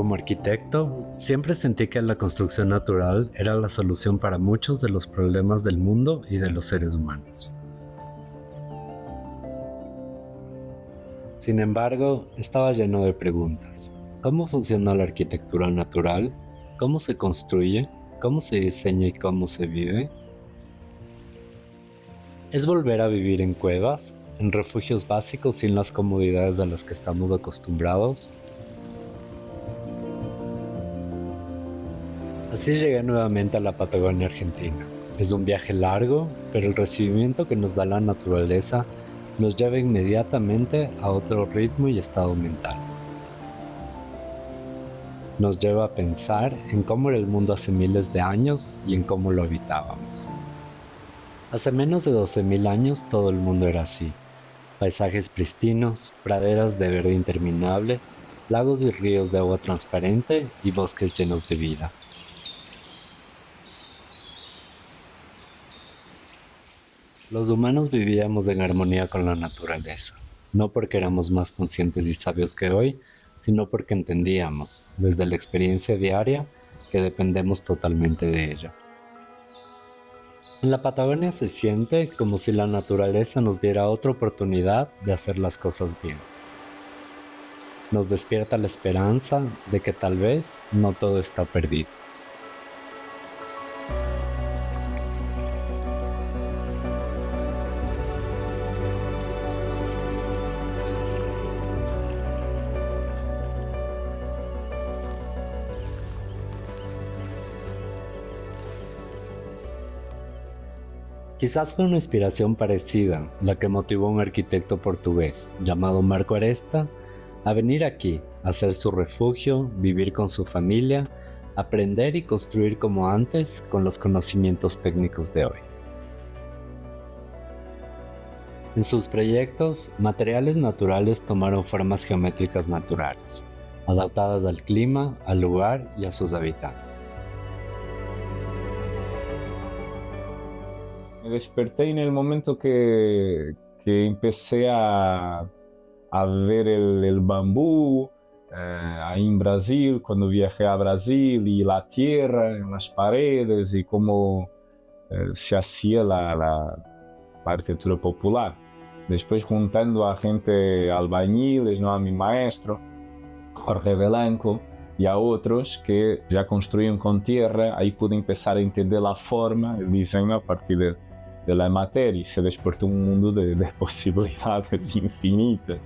Como arquitecto, siempre sentí que la construcción natural era la solución para muchos de los problemas del mundo y de los seres humanos. Sin embargo, estaba lleno de preguntas. ¿Cómo funciona la arquitectura natural? ¿Cómo se construye? ¿Cómo se diseña y cómo se vive? ¿Es volver a vivir en cuevas, en refugios básicos sin las comodidades a las que estamos acostumbrados? Así llegué nuevamente a la Patagonia Argentina. Es un viaje largo, pero el recibimiento que nos da la naturaleza nos lleva inmediatamente a otro ritmo y estado mental. Nos lleva a pensar en cómo era el mundo hace miles de años y en cómo lo habitábamos. Hace menos de 12.000 años todo el mundo era así. Paisajes pristinos, praderas de verde interminable, lagos y ríos de agua transparente y bosques llenos de vida. Los humanos vivíamos en armonía con la naturaleza, no porque éramos más conscientes y sabios que hoy, sino porque entendíamos, desde la experiencia diaria, que dependemos totalmente de ella. En la Patagonia se siente como si la naturaleza nos diera otra oportunidad de hacer las cosas bien. Nos despierta la esperanza de que tal vez no todo está perdido. Quizás fue una inspiración parecida la que motivó a un arquitecto portugués llamado Marco Aresta a venir aquí, a hacer su refugio, vivir con su familia, aprender y construir como antes con los conocimientos técnicos de hoy. En sus proyectos, materiales naturales tomaron formas geométricas naturales, adaptadas al clima, al lugar y a sus habitantes. Me desperté en el momento que empecé a ver el bambú ahí en Brasil, cuando viajé a Brasil, y la tierra en las paredes y cómo se hacía la arquitectura popular. Después juntando a gente albañiles, ¿no? A mi maestro, Jorge Belanco, y a otros que ya construían con tierra, ahí pude empezar a entender la forma, el diseño a partir de la materia, y se despertó un mundo de posibilidades infinitas.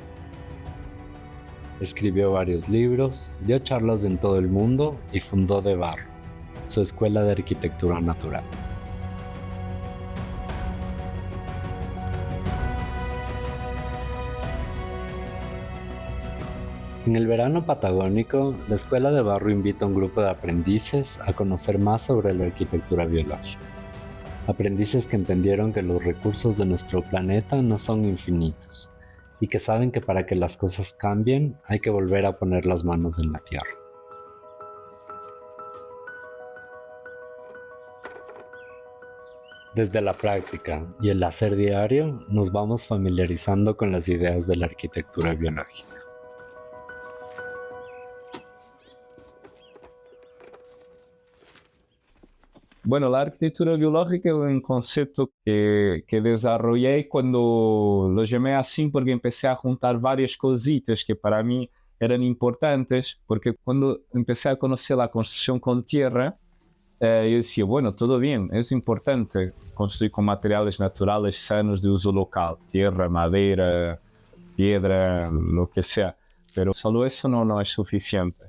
Escribió varios libros, dio charlas en todo el mundo y fundó De Barro, su escuela de arquitectura natural. En el verano patagónico, la Escuela de Barro invita a un grupo de aprendices a conocer más sobre la arquitectura biológica. Aprendices que entendieron que los recursos de nuestro planeta no son infinitos y que saben que para que las cosas cambien hay que volver a poner las manos en la tierra. Desde la práctica y el hacer diario nos vamos familiarizando con las ideas de la arquitectura biológica. Bueno, la arquitectura biológica es un concepto que desarrollé cuando lo llamé así porque empecé a juntar varias cositas que para mí eran importantes, porque cuando empecé a conocer la construcción con tierra, yo decía, bueno, todo bien, es importante construir con materiales naturales sanos de uso local, tierra, madera, piedra, lo que sea, pero solo eso no es suficiente.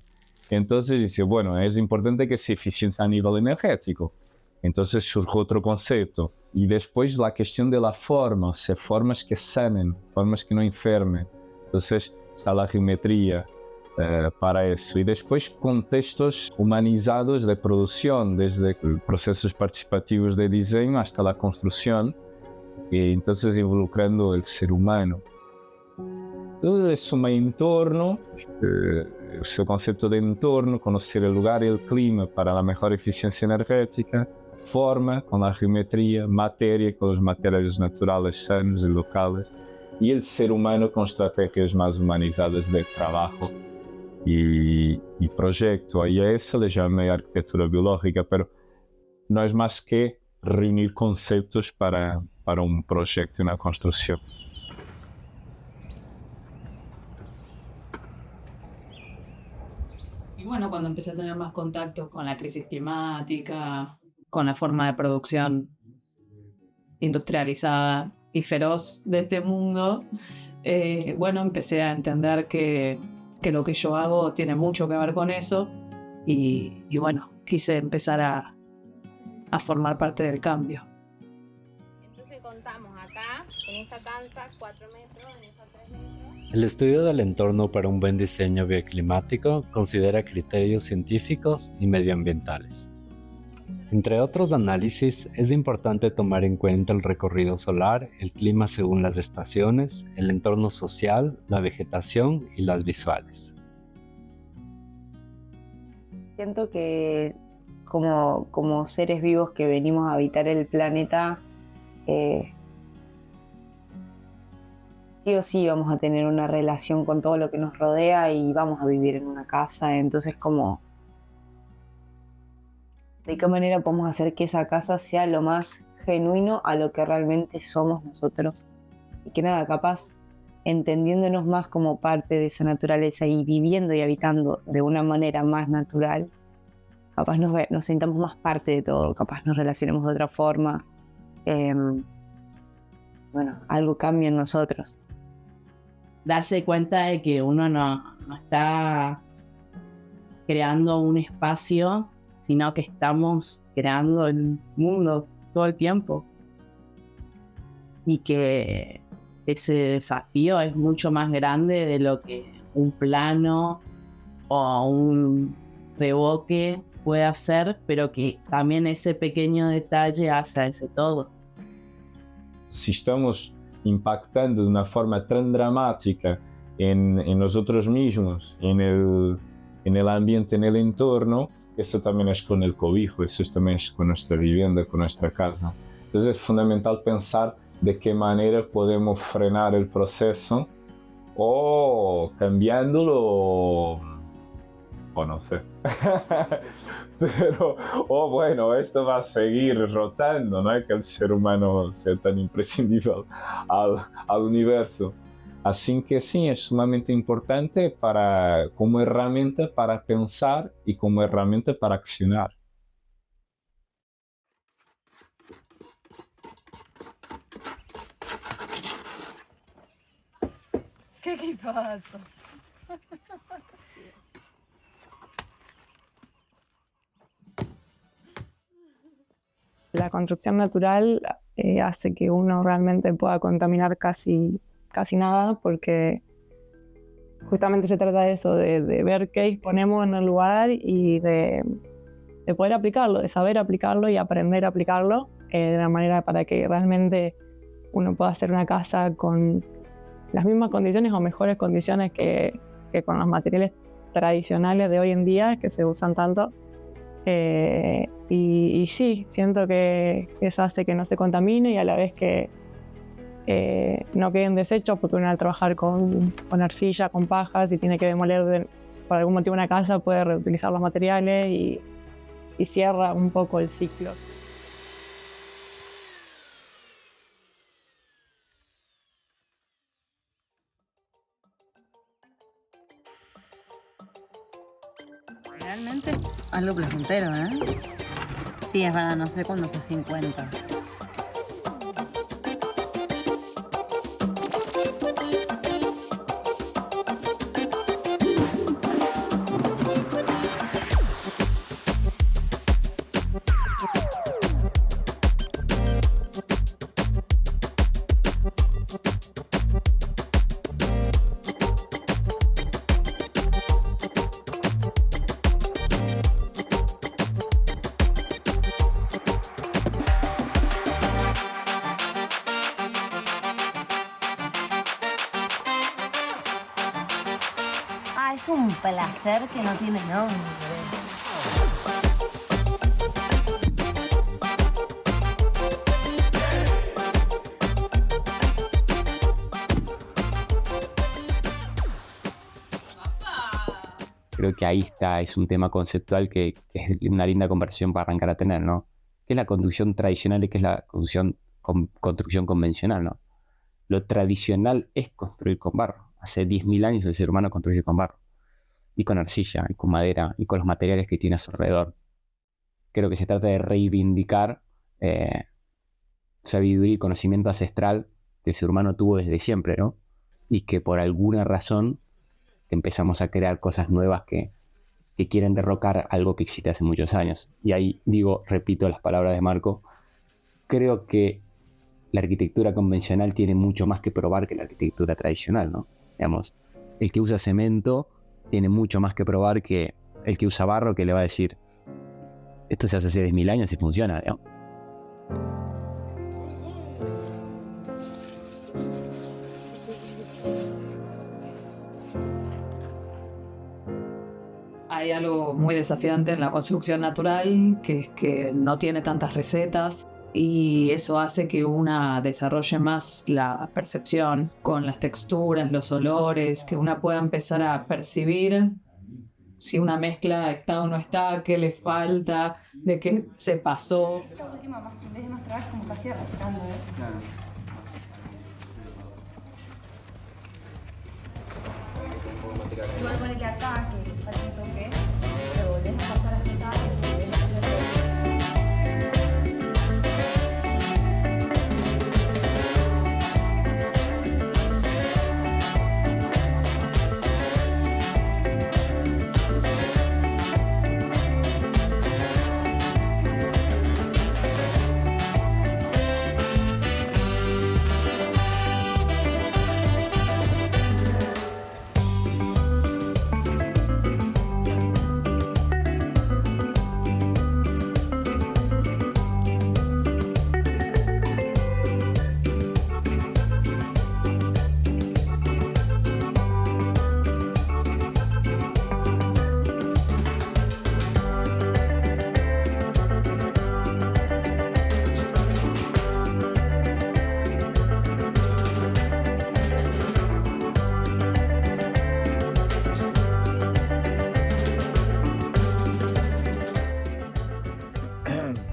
Entonces dice, bueno, es importante que sea eficiente a nivel energético. Entonces surge otro concepto. Y después la cuestión de la forma, o sea, formas que sanen, formas que no enfermen. Entonces está la geometría para eso. Y después contextos humanizados de producción, desde procesos participativos de diseño hasta la construcción, y entonces involucrando el ser humano. Todo es un entorno, el concepto de entorno, conocer el lugar y el clima para la mejor eficiencia energética, forma con la geometría, materia con los materiales naturales sanos y locales, y el ser humano con estrategias más humanizadas de trabajo y proyecto. Y a eso le llamé arquitectura biológica, pero no es más que reunir conceptos para un proyecto y una construcción. Y bueno, cuando empecé a tener más contacto con la crisis climática, con la forma de producción industrializada y feroz de este mundo, bueno, empecé a entender que lo que yo hago tiene mucho que ver con eso y bueno, quise empezar a formar parte del cambio. Entonces contamos acá, en esta cancha, 4 metros, en esa 3 metros. El estudio del entorno para un buen diseño bioclimático considera criterios científicos y medioambientales. Entre otros análisis, es importante tomar en cuenta el recorrido solar, el clima según las estaciones, el entorno social, la vegetación y las visuales. Siento que como seres vivos que venimos a habitar el planeta, sí o sí vamos a tener una relación con todo lo que nos rodea y vamos a vivir en una casa. Entonces, ¿de qué manera podemos hacer que esa casa sea lo más genuino a lo que realmente somos nosotros? Y que nada, capaz, entendiéndonos más como parte de esa naturaleza y viviendo y habitando de una manera más natural, capaz nos sintamos más parte de todo, capaz nos relacionemos de otra forma. Bueno, algo cambia en nosotros. Darse cuenta de que uno no está creando un espacio, sino que estamos creando el mundo todo el tiempo. Y que ese desafío es mucho más grande de lo que un plano o un reboque puede hacer, pero que también ese pequeño detalle hace ese todo. Si estamos impactando de una forma tan dramática en nosotros mismos, en el ambiente, en el entorno, eso también es con el cobijo, eso también es con nuestra vivienda, con nuestra casa. Entonces es fundamental pensar de qué manera podemos frenar el proceso o cambiándolo o no sé. Pero, bueno, esto va a seguir rotando, no es que el ser humano sea tan imprescindible al universo. Así que sí, es sumamente importante como herramienta para pensar y como herramienta para accionar. ¿Qué pasa? La construcción natural hace que uno realmente pueda contaminar casi nada, porque justamente se trata de eso, de ver qué disponemos en el lugar y de poder aplicarlo, de saber aplicarlo y aprender a aplicarlo de una manera para que realmente uno pueda hacer una casa con las mismas condiciones o mejores condiciones que con los materiales tradicionales de hoy en día que se usan tanto. Y sí, siento que eso hace que no se contamine y a la vez que no queden desechos, porque uno al trabajar con arcilla, con pajas y tiene que demoler por algún motivo una casa, puede reutilizar los materiales y cierra un poco el ciclo. Realmente algo placentero, ¿eh? Sí, es verdad, no sé cuándo se 50. Es un placer que no tiene nombre. creo que ahí está, es un tema conceptual que es una linda conversación para arrancar a tener, ¿no? ¿Qué es la construcción tradicional y qué es la construcción convencional, ¿no? Lo tradicional es construir con barro. Hace 10.000 años el ser humano construye con barro, y con arcilla, y con madera, y con los materiales que tiene a su alrededor. Creo que se trata de reivindicar sabiduría y conocimiento ancestral que el ser humano tuvo desde siempre, ¿no? Y que por alguna razón empezamos a crear cosas nuevas que quieren derrocar algo que existe hace muchos años. Y ahí digo, repito las palabras de Marco, creo que la arquitectura convencional tiene mucho más que probar que la arquitectura tradicional, ¿no? Digamos, el que usa cemento tiene mucho más que probar que el que usa barro, que le va a decir, esto se hace hace 10.000 años y funciona, ¿no? Hay algo muy desafiante en la construcción natural, que es que no tiene tantas recetas y eso hace que una desarrolle más la percepción con las texturas, los olores, que una pueda empezar a percibir si una mezcla está o no está, qué le falta, de qué se pasó. Esta última, en vez de mostrar, es como casi arrastrando, ¿eh? Claro. Igual ponele acá, que falta un toque, pero volvés a pasar hasta acá y volvés a hacer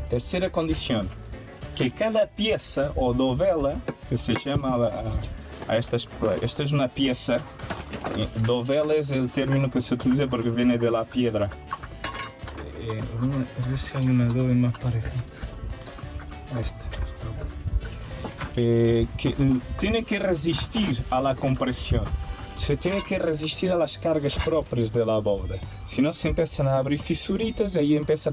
Terceira condição, que cada pieza ou dovela, que se chama esta es una pieza, dovela es el término que se utiliza porque viene de la piedra. A ver si hay un adobe más parecido. Que tiene que resistir a la compresión. Se tiene que resistir a las cargas propias de la bóveda. Si no, se empiezan a abrir fisuritas, ahí empieza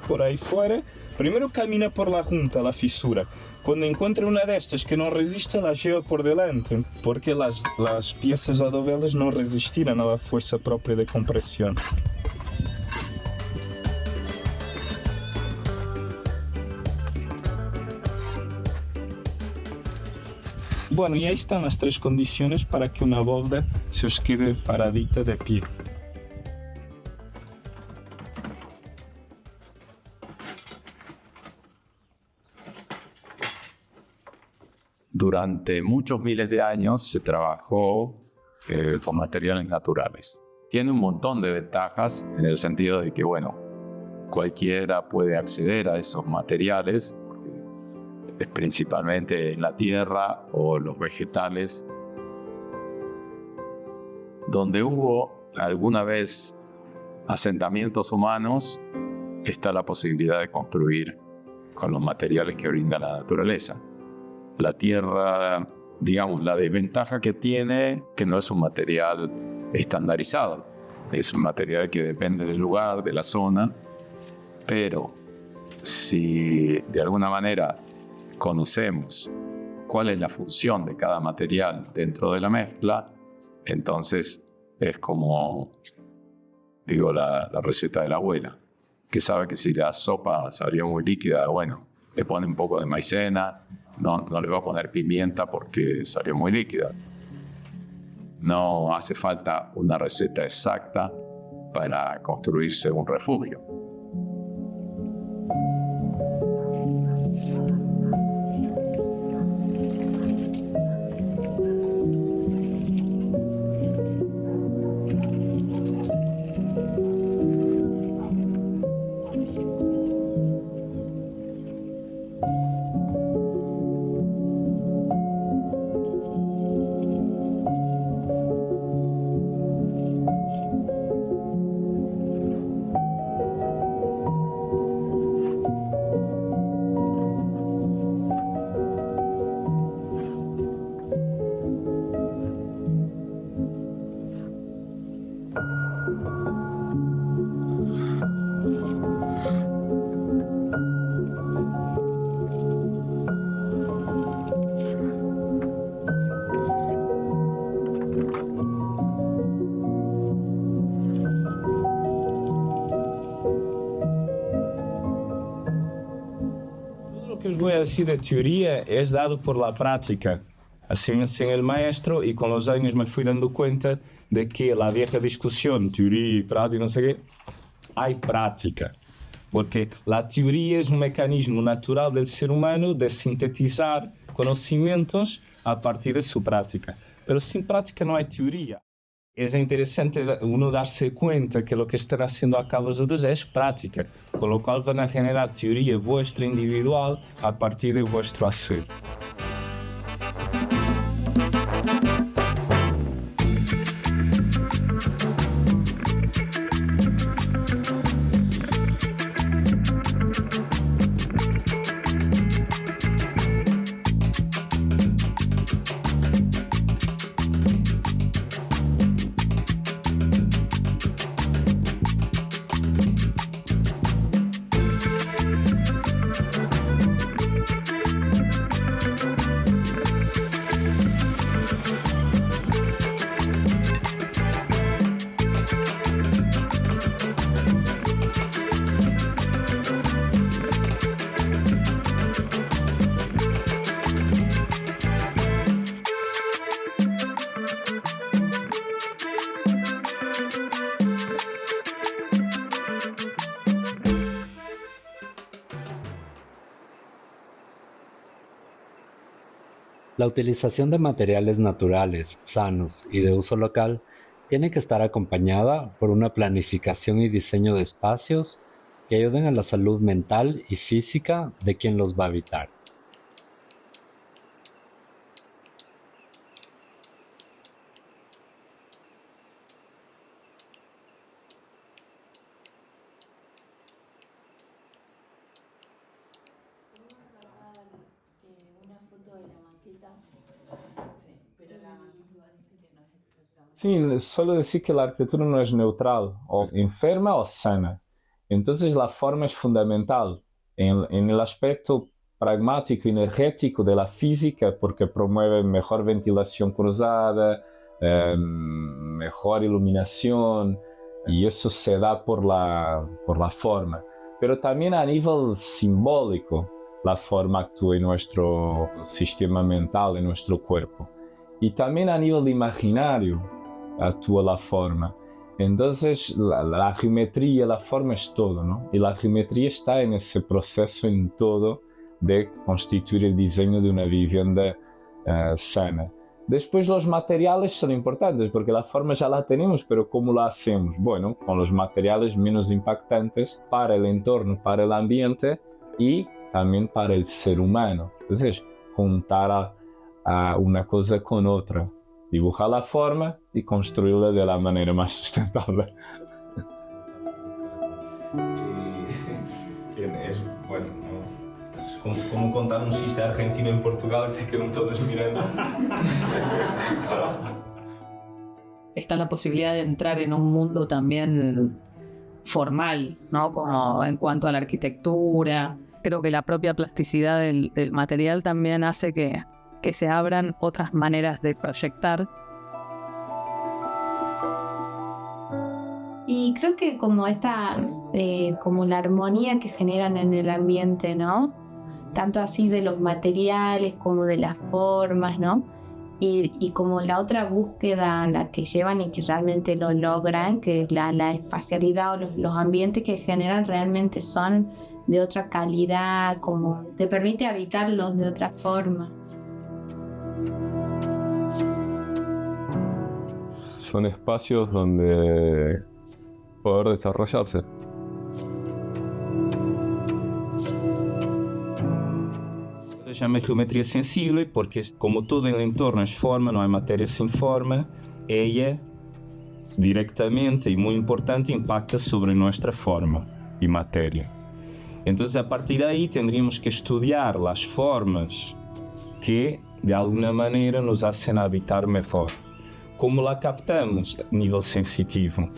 por ahí fuera. Primero camina por la junta, la fisura. Cuando encuentra una de estas que no resiste, la lleva por delante, porque las piezas adovelas no resistirán a la fuerza propia de compresión. Bueno, y ahí están las tres condiciones para que una bóveda se os quede paradita de pie. Durante muchos miles de años se trabajó con materiales naturales. Tiene un montón de ventajas en el sentido de que, bueno, cualquiera puede acceder a esos materiales, es principalmente en la tierra o los vegetales. Donde hubo alguna vez asentamientos humanos, está la posibilidad de construir con los materiales que brinda la naturaleza. La tierra, digamos, la desventaja que tiene, que no es un material estandarizado, es un material que depende del lugar, de la zona, pero si de alguna manera conocemos cuál es la función de cada material dentro de la mezcla, entonces es como, digo, la receta de la abuela, que sabe que si la sopa salió muy líquida, bueno, le pone un poco de maicena, no le va a poner pimienta porque salió muy líquida. No hace falta una receta exacta para construirse un refugio. así de teoría es dado por la práctica. Así me enseñó el maestro y con los años me fui dando cuenta de que la vieja discusión, teoría y práctica, no sé qué, hay práctica. Porque la teoría es un mecanismo natural del ser humano de sintetizar conocimientos a partir de su práctica. Pero sin práctica no hay teoría. Es interesante uno darse cuenta que lo que están haciendo acá vosotros es práctica, con lo cual van a generar teoría vuestra individual a partir de vuestro hacer. La utilización de materiales naturales, sanos y de uso local tiene que estar acompañada por una planificación y diseño de espacios que ayuden a la salud mental y física de quien los va a habitar. Sí, solo decir que la arquitectura no es neutral, o enferma o sana. Entonces la forma es fundamental en el aspecto pragmático y energético de la física, porque promueve mejor ventilación cruzada, mejor iluminación, y eso se da por la forma. Pero también a nivel simbólico, la forma actúa en nuestro sistema mental, en nuestro cuerpo. Y también a nivel imaginario actúa la forma. Entonces la geometría, la forma es todo, ¿no? Y la geometría está en ese proceso en todo de constituir el diseño de una vivienda sana. Después los materiales son importantes porque la forma ya la tenemos, pero ¿cómo la hacemos? Bueno, con los materiales menos impactantes para el entorno, para el ambiente y también para el ser humano. Entonces, juntar a una cosa con otra, dibujar la forma y construirla de la manera más sustentable. Es, bueno, ¿no? Es como contar un chiste argentino en Portugal y te quedan todos mirando. Está la posibilidad de entrar en un mundo también formal, ¿no? Como en cuanto a la arquitectura. Creo que la propia plasticidad del material también hace que se abran otras maneras de proyectar. Y creo que como como la armonía que generan en el ambiente, ¿no? Tanto así de los materiales como de las formas, ¿no? Y como la otra búsqueda, la que llevan y que realmente lo logran, que es la espacialidad o los ambientes que generan realmente son de otra calidad, como te permite habitarlos de otra forma. Son espacios donde poder desarrollarse. Se llama geometría sensible porque como todo el entorno es forma, no hay materia sin forma, ella directamente y muy importante impacta sobre nuestra forma y materia. Entonces a partir de ahí tendríamos que estudiar las formas que de alguna manera nos hacen habitar mejor. ¿Cómo la captamos a nivel sensitivo?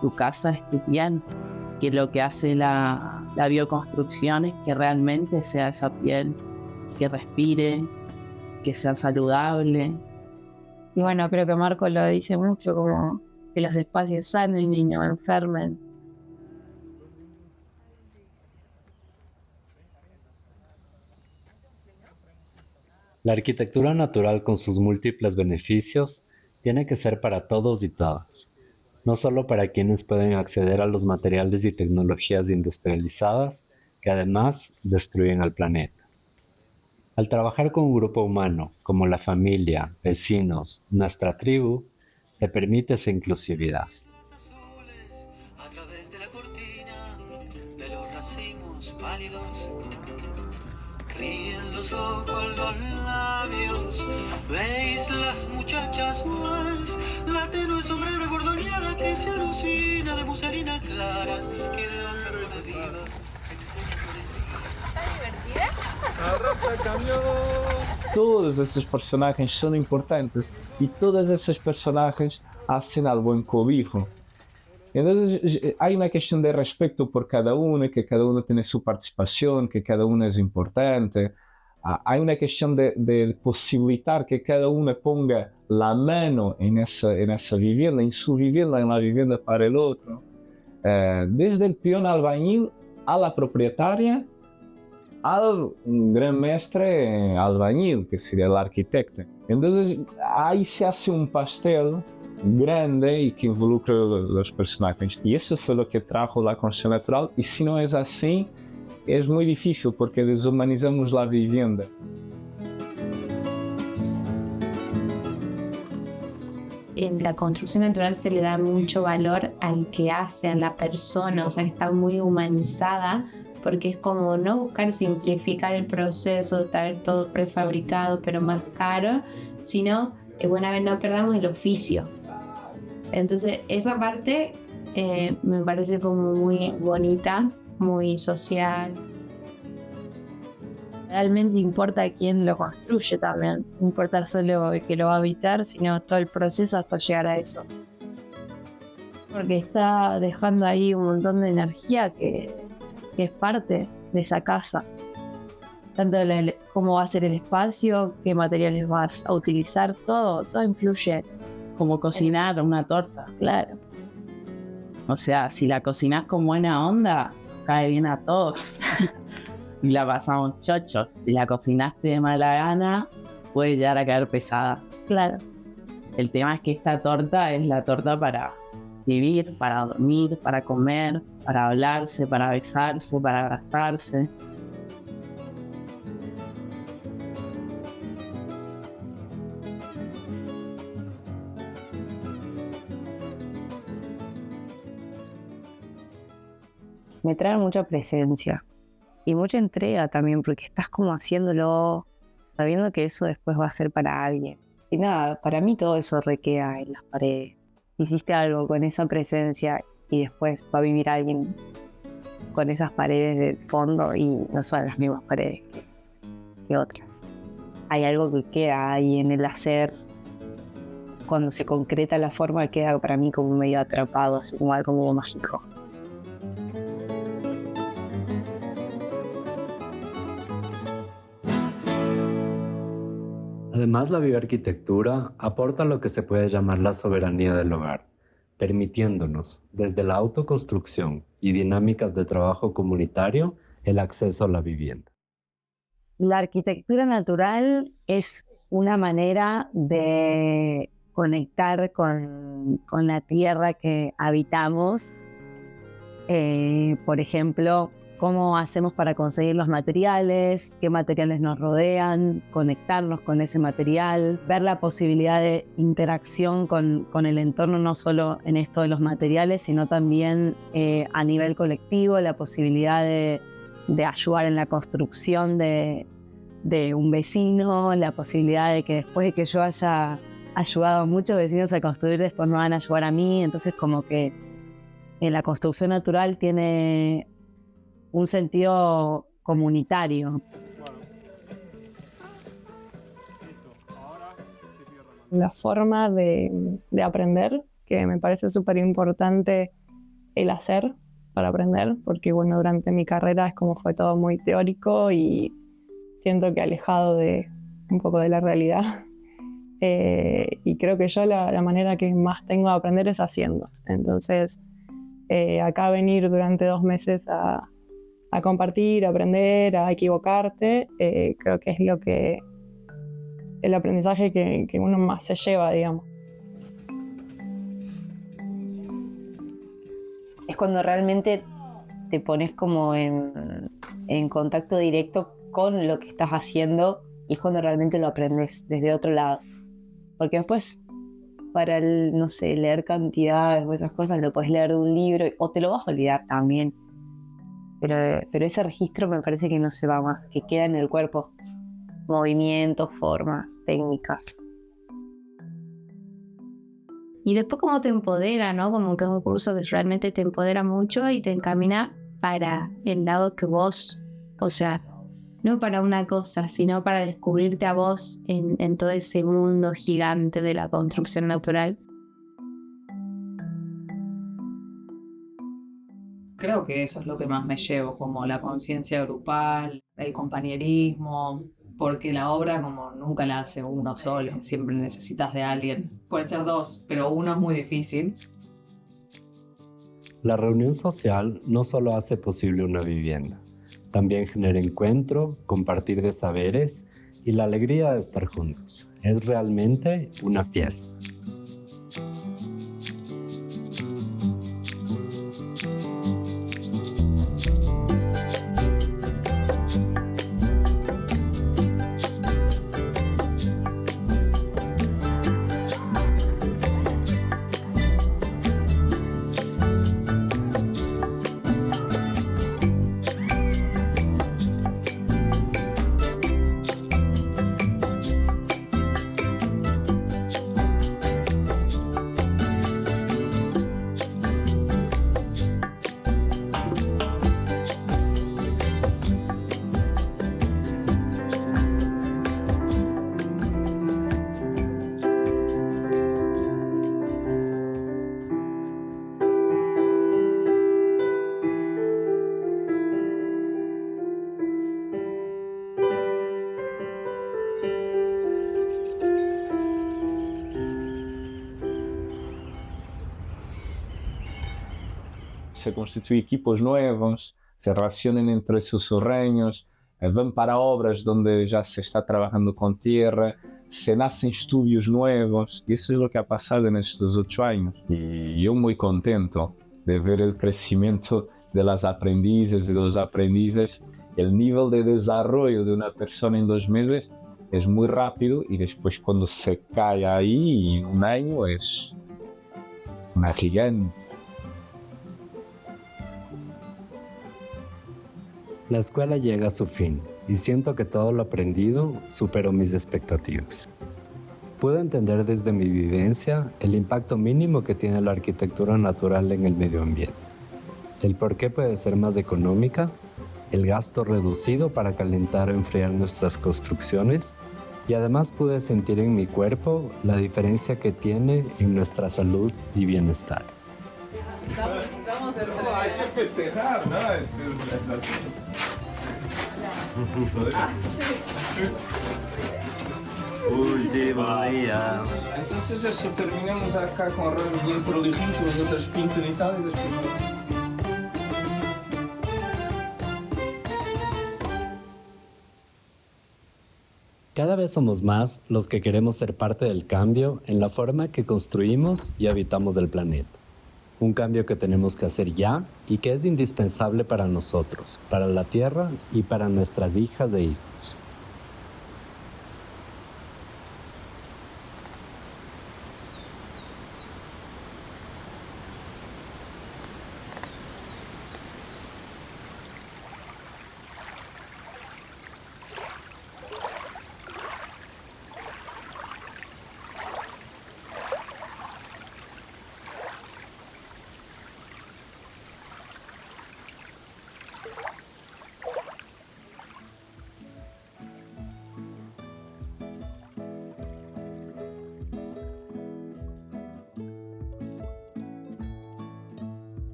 Tu casa es tu piel, que lo que hace la bioconstrucción es que realmente sea esa piel, que respire, que sea saludable. Y bueno, creo que Marco lo dice mucho, como que los espacios sanen y no enfermen. La arquitectura natural con sus múltiples beneficios tiene que ser para todos y todas, no solo para quienes pueden acceder a los materiales y tecnologías industrializadas que además destruyen al planeta. Al trabajar con un grupo humano, como la familia, vecinos, nuestra tribu, se permite esa inclusividad. A través de la cortina de los racimos pálidos, ríen los ojos, los labios, veis las muchachas más, la tenue sombrero y bordoneada que se alucina de muselina claras que de hombres vivas. Todos esses personagens são importantes e todas essas personagens hacen al buen cobijo. Entonces hay una cuestión de respeto por cada uno, que cada uno tiene su participación, que cada uno es importante. Hay una cuestión de posibilitar que cada uno ponga la mano en esa vivienda, en su vivienda, en la vivienda para el otro. Desde el peón albañil a la propietaria, al gran mestre albañil, que sería el arquitecto. Entonces ahí se hace un pastel grande y que involucra los personajes. Y eso fue lo que trajo la construcción natural. Y si no es así, es muy difícil porque deshumanizamos la vivienda. En la construcción natural se le da mucho valor al que hace, a la persona, o sea que está muy humanizada, porque es como no buscar simplificar el proceso, traer todo prefabricado pero más caro, sino, buena vez no perdamos el oficio. Entonces esa parte me parece como muy bonita, muy social. Realmente importa quién lo construye también, no importa solo el que lo va a habitar, sino todo el proceso hasta llegar a eso. Porque está dejando ahí un montón de energía que es parte de esa casa. Tanto cómo va a ser el espacio, qué materiales vas a utilizar, todo influye. Como cocinar una torta. Claro. O sea, si la cocinás con buena onda, cae bien a todos. Y la pasamos chochos. Si la cocinaste de mala gana, puede llegar a caer pesada. Claro. El tema es que esta torta es la torta para vivir, para dormir, para comer, para hablarse, para besarse, para abrazarse. Me trae mucha presencia y mucha entrega también, porque estás como haciéndolo sabiendo que eso después va a ser para alguien. Y nada, para mí todo eso requeda en las paredes. Hiciste algo con esa presencia y después va a vivir alguien con esas paredes de fondo y no son las mismas paredes que otras. Hay algo que queda ahí en el hacer. Cuando se concreta la forma queda para mí como medio atrapado, así como algo como mágico. Además, la bioarquitectura aporta lo que se puede llamar la soberanía del hogar, permitiéndonos, desde la autoconstrucción y dinámicas de trabajo comunitario, el acceso a la vivienda. La arquitectura natural es una manera de conectar con la tierra que habitamos. Por ejemplo, cómo hacemos para conseguir los materiales, qué materiales nos rodean, conectarnos con ese material, ver la posibilidad de interacción con el entorno, no solo en esto de los materiales, sino también a nivel colectivo, la posibilidad de ayudar en la construcción de un vecino, la posibilidad de que después de que yo haya ayudado a muchos vecinos a construir, después me van a ayudar a mí. Entonces como que la construcción natural tiene un sentido comunitario. La forma de aprender, que me parece súper importante el hacer para aprender, porque bueno, durante mi carrera es como fue todo muy teórico y siento que alejado de un poco de la realidad. Y creo que yo la manera que más tengo de aprender es haciendo. Entonces, acá venir durante 2 meses a compartir, a aprender, a equivocarte, creo que es lo que el aprendizaje que uno más se lleva, digamos. Es cuando realmente te pones como en contacto directo con lo que estás haciendo y es cuando realmente lo aprendes desde otro lado. Porque después, para no sé, leer cantidades o esas cosas, lo puedes leer de un libro o te lo vas a olvidar también. Pero ese registro me parece que no se va más, que queda en el cuerpo. Movimientos, formas, técnicas. Y después cómo te empodera, ¿no? Como que es un curso que realmente te empodera mucho y te encamina para el lado que vos, o sea, no para una cosa, sino para descubrirte a vos en todo ese mundo gigante de la construcción natural. Creo que eso es lo que más me llevo, como la conciencia grupal, el compañerismo, porque la obra como nunca la hace uno solo, siempre necesitas de alguien. Pueden ser dos, pero uno es muy difícil. La reunión social no solo hace posible una vivienda, también genera encuentro, compartir de saberes y la alegría de estar juntos. Es realmente una fiesta. Se constituem equipos nuevos, se relacionan entre sus reños, van para obras donde ya se está trabajando con tierra, se nacen estudios nuevos, y eso es lo que ha pasado en estos 8 años. Y yo muy contento de ver el crecimiento de las aprendices y de los aprendices. El nivel de desarrollo de una persona en 2 meses es muy rápido y después cuando se cae ahí en 1 año es una gigante. La escuela llega a su fin y siento que todo lo aprendido superó mis expectativas. Pude entender desde mi vivencia el impacto mínimo que tiene la arquitectura natural en el medio ambiente, el por qué puede ser más económica, el gasto reducido para calentar o enfriar nuestras construcciones y además pude sentir en mi cuerpo la diferencia que tiene en nuestra salud y bienestar. Estamos hay que festejar, ¿no? Es así. Último día. Entonces eso, terminamos acá con rollos bien prolijitos, nosotros pintan y tal, y después... Cada vez somos más los que queremos ser parte del cambio en la forma que construimos y habitamos el planeta. Un cambio que tenemos que hacer ya y que es indispensable para nosotros, para la Tierra y para nuestras hijas e hijos.